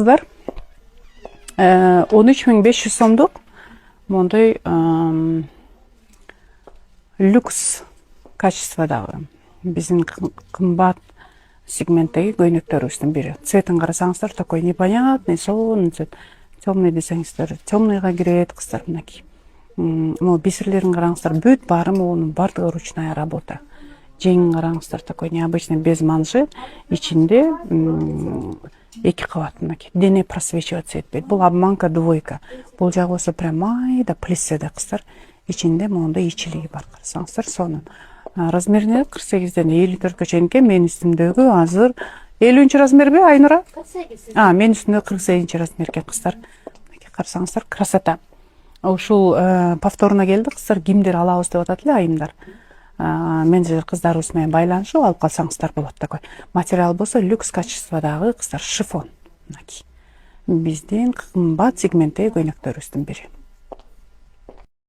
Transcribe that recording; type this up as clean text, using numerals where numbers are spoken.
Кыздар 13.500 сомдук мондай люкс качестводагы биздин кымбат сегменттеги көйнөктөрүбүздүн бири. Цветин карасаңыздар такой непонятный, сонный цвет. Темный десеңиздер, темныйга кирет кыздар мынакей. Могу бисерлерин караңыздар, бүт баары монун бардыгы ручная работа. Жеңин караңыздар, такой необычный без манжет, ичинде эки кабат мынакей. Дене просвечиваться этпейт. Бул обманка двойка. Бул жагы болсо прям майда плесседе кыздар. Ичинде мондай ичилиги бар карасаңыздар, сонун. Размеріне 48-ден 54-ке чейинке мен үстүмдөгү азыр 50-нчи размерби Айнура? 48. Мен үстүмдө 48-нчи размерге кыздар. Карасаңыздар, красота. Ушул повторно келди кыздар, кимдир алабыз деп атат эле айымдар. Менеджер кыздарыбыз менен байланышып алып калсаңыздар болот такой. Материал болсо люкс качестводагы кыздар шифон. Биздин кымбат сегменттеги көйнөктөрүбүздүн бири.